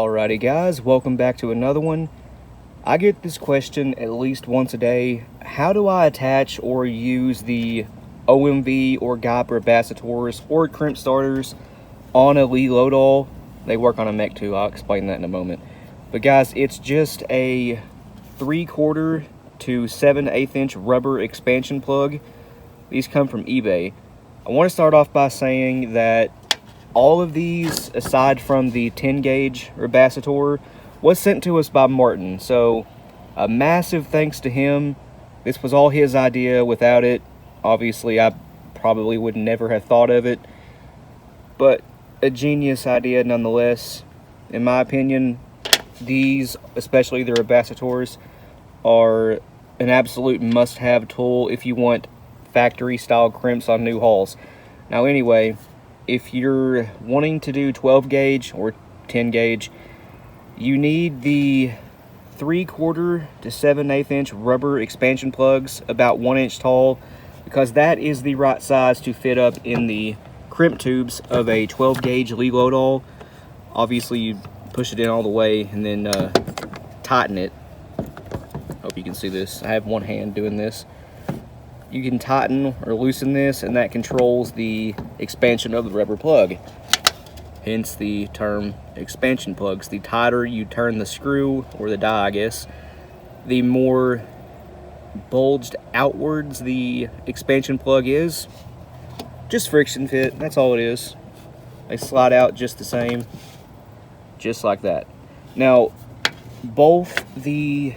Alrighty guys, welcome back to another one. I get this question at least once a day. How do I attach or use the OMV or Gaep capacitors or crimp starters on a Lee Lodahl? They work on a mech too, I'll explain that in a moment. But guys, it's just a 3/4 to 7/8 inch rubber expansion plug. These come from eBay. I want to start off by saying that all of these, aside from the 10 gauge capacitor, was sent to us by Martin. So a massive thanks to him. This was all his idea. Without it, obviously I probably would never have thought of it. But a genius idea nonetheless. In my opinion, these, especially the capacitors, are an absolute must-have tool if you want factory-style crimps on new hulls. Now anyway, if you're wanting to do 12 gauge or 10 gauge, you need the 3/4 to 7/8 inch rubber expansion plugs, about 1 inch tall, because that is the right size to fit up in the crimp tubes of a 12 gauge Lee Lodahl. Obviously you push it in all the way and then tighten it. Hope you can see this. I have one hand doing this. You can tighten or loosen this, and that controls the expansion of the rubber plug. Hence the term expansion plugs. The tighter you turn the screw, or the die I guess, the more bulged outwards the expansion plug is. Just friction fit, that's all it is. They slide out just the same, just like that. Now, both the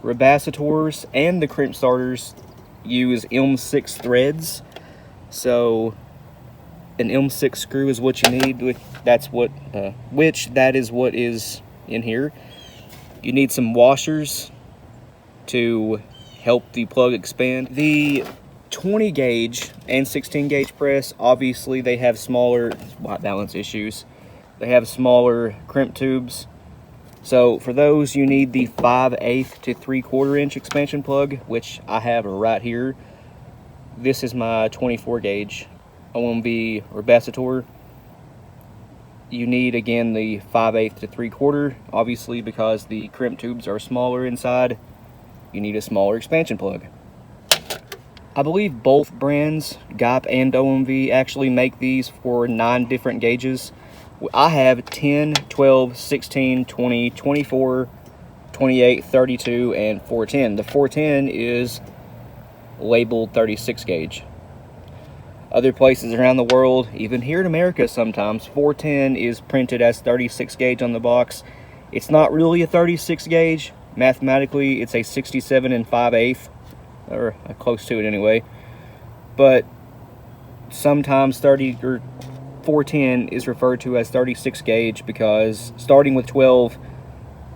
capacitors and the crimp starters use M6 threads, so an M6 screw is what you need. That is what is in here. You need some washers to help the plug expand. The 20 gauge and 16 gauge press, obviously they have smaller white balance issues. They have smaller crimp tubes. So for those, you need the 5/8 to 3/4 inch expansion plug, which I have right here. This is my 24 gauge OMV capacitor. You need, again, the 5/8 to 3/4, obviously because the crimp tubes are smaller inside. You need a smaller expansion plug. I believe both brands, Gaep and OMV, actually make these for 9 different gauges. I have 10, 12, 16, 20, 24, 28, 32, and 410. The 410 is labeled 36 gauge. Other places around the world, even here in America sometimes, 410 is printed as 36 gauge on the box. It's not really a 36 gauge. Mathematically, it's a 67 and 5/8, or close to it anyway. But sometimes 410 is referred to as 36 gauge because starting with 12,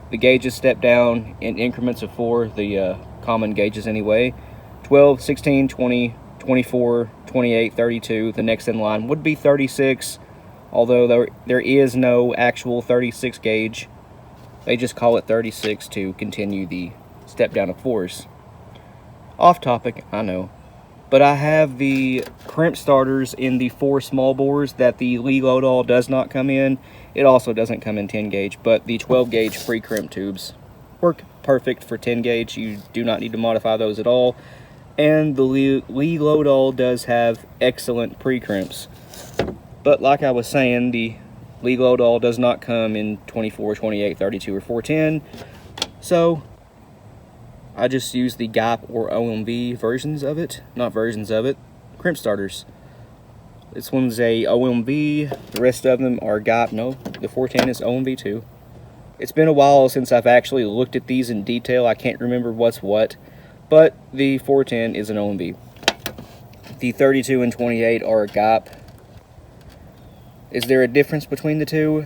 the gauges step down in increments of 4, the common gauges anyway. 12, 16, 20, 24, 28, 32, the next in line would be 36, although there is no actual 36 gauge. They just call it 36 to continue the step down of 4s. Off topic, I know. But I have the crimp starters in the 4 small bores that the Lee Lodahl does not come in. It also doesn't come in 10 gauge, but the 12 gauge free crimp tubes work perfect for 10 gauge. You do not need to modify those at all. And the Lee Lodahl does have excellent pre-crimps. But like I was saying, the Lee Lodahl does not come in 24, 28, 32, or 410. So I just use the Gaep or OMV versions of it. Not versions of it, crimp starters. This one's a OMV, the rest of them are Gaep. No, the 410 is OMV too. It's been a while since I've actually looked at these in detail. I can't remember what's what, but the 410 is an OMV. The 32 and 28 are Gaep. Is there a difference between the two?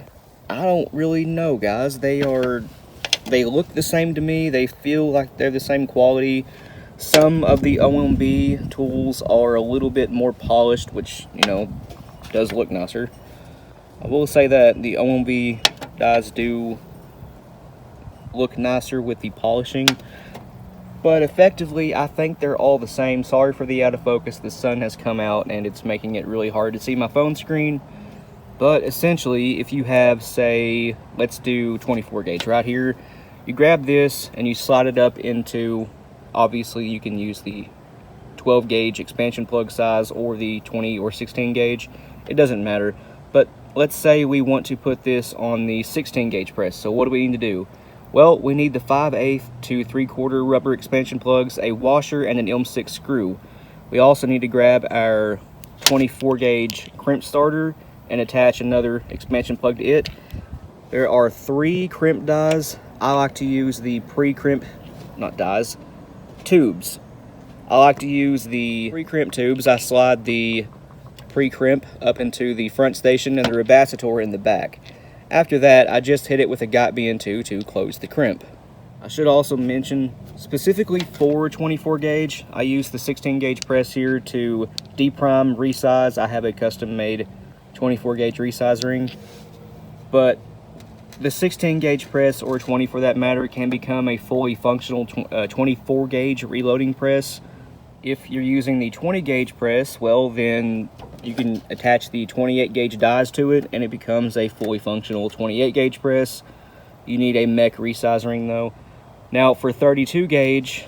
I don't really know, guys. They look the same to me. They feel like they're the same quality. Some of the OMV tools are a little bit more polished, which, you know, does look nicer. I will say that the OMV dies do look nicer with the polishing. But effectively, I think they're all the same. Sorry for the out of focus. The sun has come out and it's making it really hard to see my phone screen. But essentially, if you have, say, let's do 24 gauge right here, you grab this and you slide it up into, obviously you can use the 12 gauge expansion plug size or the 20 or 16 gauge, it doesn't matter. But let's say we want to put this on the 16 gauge press. So what do we need to do? Well, we need the 5/8 to 3/4 rubber expansion plugs, a washer, and an M6 screw. We also need to grab our 24 gauge crimp starter and attach another expansion plug to it. There are 3 crimp dies. I like to use the pre-crimp, not dies, tubes. I like to use the pre-crimp tubes. I slide the pre-crimp up into the front station and the rebacitor in the back. After that, I just hit it with a Gaep BN2 to close the crimp. I should also mention, specifically for 24 gauge, I use the 16 gauge press here to deprime, resize. I have a custom made 24 gauge resize ring, but the 16 gauge press, or 20 for that matter, can become a fully functional 24 gauge reloading press. If you're using the 20 gauge press, well, then you can attach the 28 gauge dies to it and it becomes a fully functional 28 gauge press. You need a mech resize ring though. Now for 32 gauge,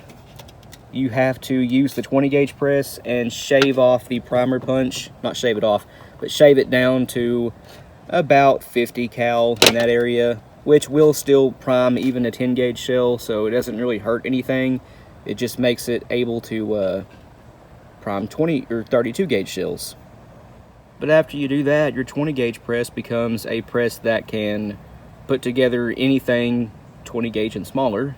you have to use the 20 gauge press and shave off the primer punch. Not shave it off, but shave it down to about 50 cal in that area, which will still prime even a 10 gauge shell, so it doesn't really hurt anything. It just makes it able to prime 20 or 32 gauge shells. But after you do that, your 20 gauge press becomes a press that can put together anything 20 gauge and smaller.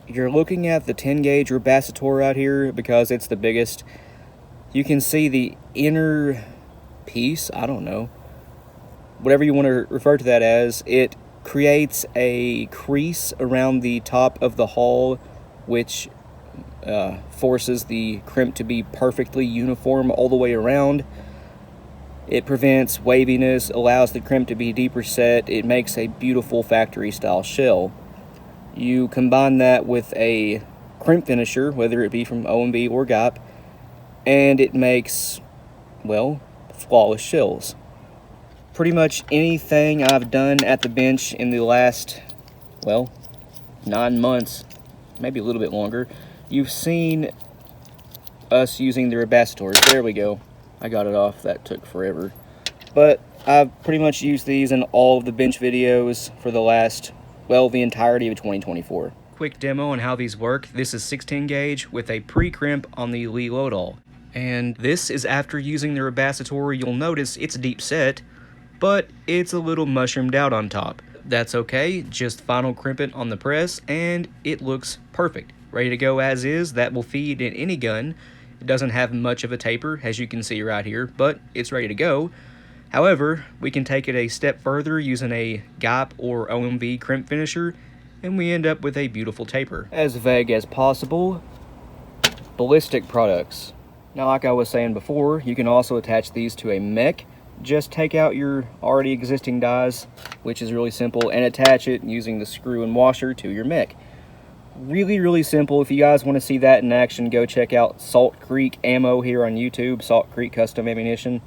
You're looking at the 10 gauge rebacitor out here because it's the biggest. You can see the inner piece, I don't know, whatever you want to refer to that as. It creates a crease around the top of the hull, which forces the crimp to be perfectly uniform all the way around. It prevents waviness, allows the crimp to be deeper set. It makes a beautiful factory style shell. You combine that with a crimp finisher, whether it be from OMV or Gaep, and it makes, well, flawless shells. Pretty much anything I've done at the bench in the last, well, 9 months, maybe a little bit longer, you've seen us using the rebacitors. There we go. I got it off. That took forever. But I've pretty much used these in all of the bench videos for the last, well, the entirety of 2024. Quick demo on how these work. This is 16 gauge with a pre-crimp on the Lee Loadall. And this is after using the rebacitor. You'll notice it's deep set, but it's a little mushroomed out on top. That's okay, just final crimp it on the press and it looks perfect. Ready to go as is. That will feed in any gun. It doesn't have much of a taper, as you can see right here, but it's ready to go. However, we can take it a step further using a Gaep or OMV crimp finisher, and we end up with a beautiful taper. As vague as possible, ballistic products. Now, like I was saying before, you can also attach these to a mech. Just take out your already existing dies, which is really simple, and attach it using the screw and washer to your mech. Really, really simple. If you guys want to see that in action, go check out Salt Creek Ammo here on YouTube, Salt Creek Custom Ammunition.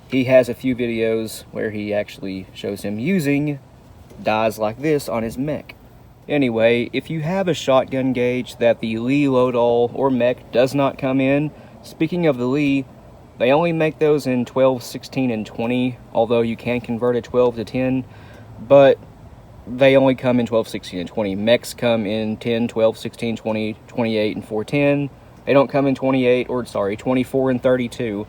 He has a few videos where he actually shows him using dies like this on his mech. Anyway, if you have a shotgun gauge that the Lee Loadall or mech does not come in, speaking of the Lee, they only make those in 12, 16, and 20, although you can convert a 12 to 10, but they only come in 12, 16, and 20. Mechs come in 10, 12, 16, 20, 28, and 410. They don't come in 24 and 32.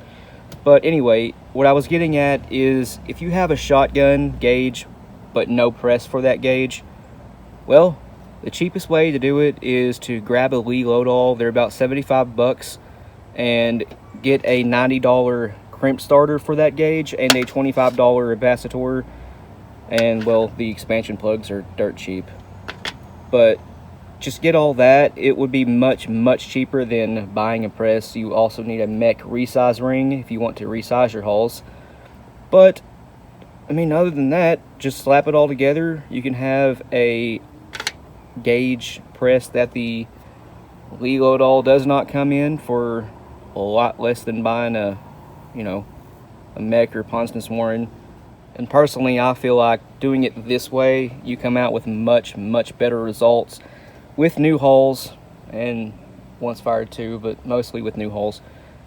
But anyway, what I was getting at is if you have a shotgun gauge but no press for that gauge, well, the cheapest way to do it is to grab a Lee Loadall. They're about 75 bucks, and get a $90 crimp starter for that gauge and a $25 rebacitor. And, well, the expansion plugs are dirt cheap. But just get all that. It would be much, much cheaper than buying a press. You also need a mech resize ring if you want to resize your hulls. But, I mean, other than that, just slap it all together. You can have a gauge press that the Lee Loadall does not come in for a lot less than buying a, you know, a mech or Ponson's Warren. And personally, I feel like doing it this way, you come out with much better results with new hulls, and once fired too, but mostly with new hulls,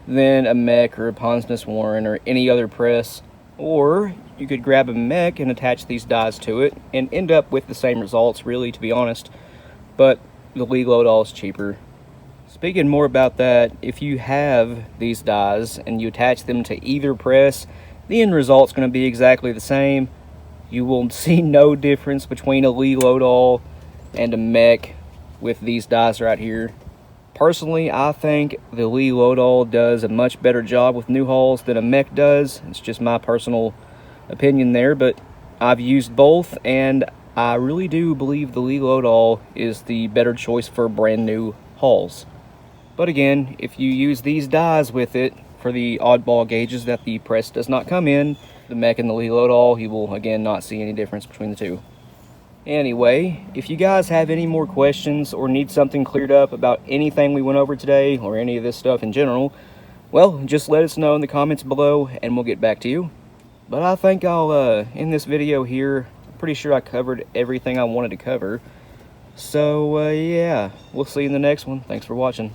than a mech or a Ponsness Warren or any other press. Or you could grab a mech and attach these dies to it and end up with the same results, really, to be honest, but the Lee Lodahl is cheaper. Speaking more about that, if you have these dies and you attach them to either press, the end result's going to be exactly the same. You will see no difference between a Lee Lodahl and a mech with these dies right here. Personally, I think the Lee Lodahl does a much better job with new hulls than a mech does. It's just my personal opinion there, but I've used both, and I really do believe the Lee Lodahl is the better choice for brand new hulls. But again, if you use these dies with it for the oddball gauges that the press does not come in, the mech and the Lee Lodahl, you will again not see any difference between the two. Anyway, if you guys have any more questions or need something cleared up about anything we went over today or any of this stuff in general, well, just let us know in the comments below and we'll get back to you. But I think I'll end this video here. I'm pretty sure I covered everything I wanted to cover. So yeah, we'll see you in the next one. Thanks for watching.